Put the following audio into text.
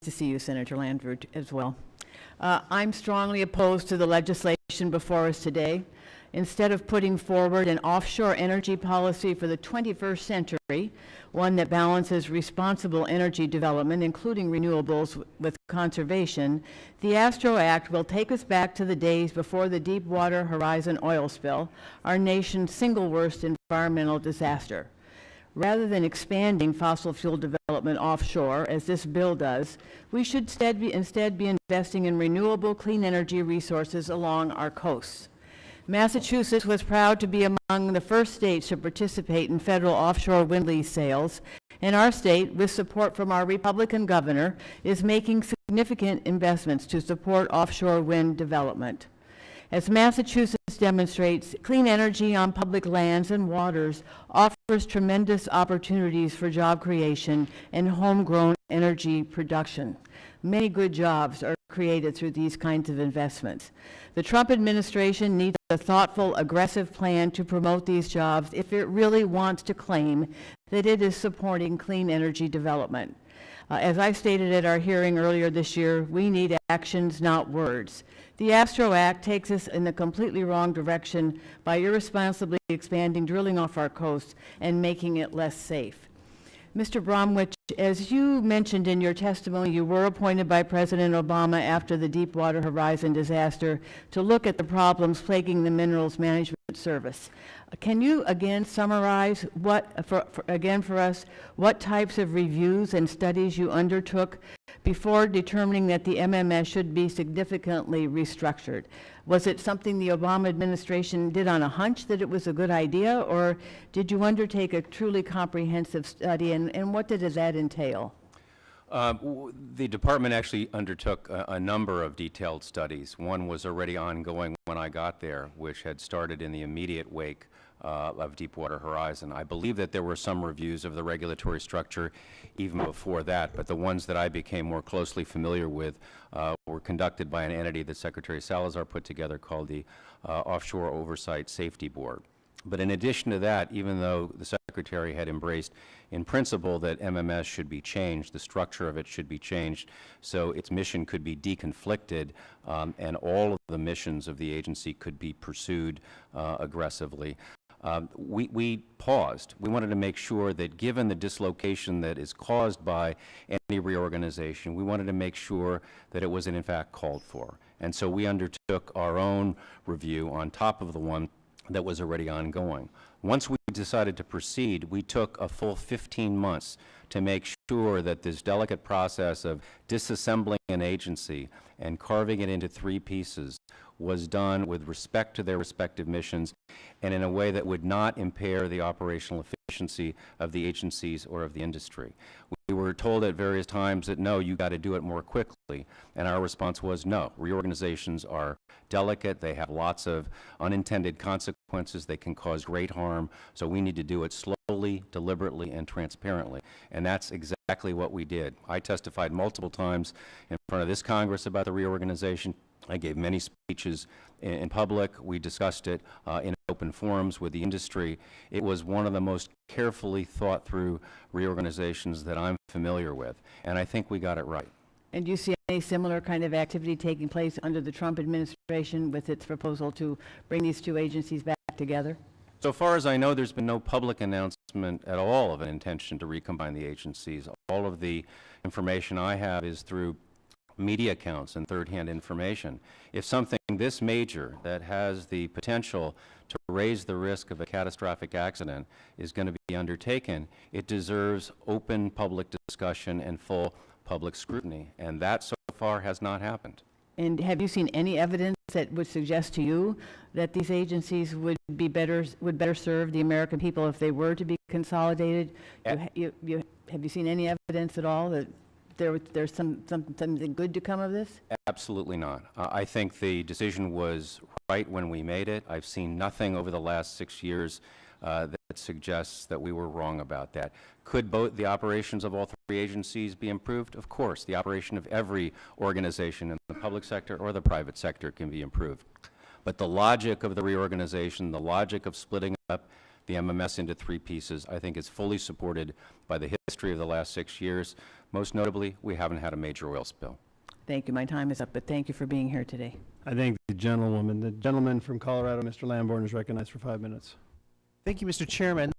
to see you, Senator Landrieu, as well. I'm strongly opposed to the legislation before us today. Instead of putting forward an offshore energy policy for the 21st century, one that balances responsible energy development, including renewables, with conservation, the ASTRO Act will take us back to the days before the Deepwater Horizon oil spill, our nation's single worst environmental disaster. Rather than expanding fossil fuel development offshore, as this bill does, we should instead be investing in renewable clean energy resources along our coasts. Massachusetts was proud to be among the first states to participate in federal offshore wind lease sales, and our state, with support from our Republican governor, is making significant investments to support offshore wind development. As Massachusetts demonstrates, clean energy on public lands and waters offers tremendous opportunities for job creation and homegrown energy production. Many good jobs are created through these kinds of investments. The Trump administration needs a thoughtful, aggressive plan to promote these jobs if it really wants to claim that it is supporting clean energy development. As I stated at our hearing earlier this year, we need actions, not words. The ASTRO Act takes us in the completely wrong direction by irresponsibly expanding drilling off our coast and making it less safe. Mr. Bromwich, as you mentioned in your testimony, you were appointed by President Obama after the Deepwater Horizon disaster to look at the problems plaguing the Minerals Management Service. Can you again summarize for us what types of reviews and studies you undertook before determining that the MMS should be significantly restructured? Was it something the Obama administration did on a hunch that it was a good idea, or did you undertake a truly comprehensive study, and what did that entail? The department actually undertook a number of detailed studies. One was already ongoing when I got there, which had started in the immediate wake of Deepwater Horizon. I believe that there were some reviews of the regulatory structure even before that, but the ones that I became more closely familiar with were conducted by an entity that Secretary Salazar put together called the Offshore Oversight Safety Board. But in addition to that, even though the Secretary had embraced in principle that MMS should be changed, the structure of it should be changed so its mission could be deconflicted and all of the missions of the agency could be pursued aggressively. We paused. We wanted to make sure that given the dislocation that is caused by any reorganization, we wanted to make sure that it was in fact called for. And so we undertook our own review on top of the one that was already ongoing. Once we decided to proceed, we took a full 15 months to make sure that this delicate process of disassembling an agency and carving it into 3 pieces was done with respect to their respective missions and in a way that would not impair the operational efficiency of the agencies or of the industry. We were told at various times that no, you got to do it more quickly, and our response was no. Reorganizations are delicate, they have lots of unintended consequences, they can cause great harm, so we need to do it slowly, deliberately, and transparently. And that's exactly what we did. I testified multiple times in front of this Congress about the reorganization. I gave many speeches in public. We discussed it in open forums with the industry. It was one of the most carefully thought through reorganizations that I'm familiar with, and I think we got it right. And do you see any similar kind of activity taking place under the Trump administration with its proposal to bring these 2 agencies back together? So far as I know, there's been no public announcement at all of an intention to recombine the agencies. All of the information I have is through media accounts and third-hand information. If something this major that has the potential to raise the risk of a catastrophic accident is going to be undertaken, it deserves open public discussion and full public scrutiny, and that so far has not happened. And have you seen any evidence that would suggest to you that these agencies would better serve the American people if they were to be consolidated? Have you seen any evidence at all that there's something good to come of this? Absolutely not. I think the decision was right when we made it. I've seen nothing over the last 6 years that suggests that we were wrong about that. Could both the operations of all 3 agencies be improved? Of course. The operation of every organization in the public sector or the private sector can be improved. But the logic of the reorganization, the logic of splitting up the MMS into 3 pieces, I think is fully supported by the history of the last 6 years. Most notably, we haven't had a major oil spill. Thank you. My time is up, but thank you for being here today. I thank the gentleman from Colorado, Mr. Lamborn, is recognized for 5 minutes. Thank you, Mr. Chairman.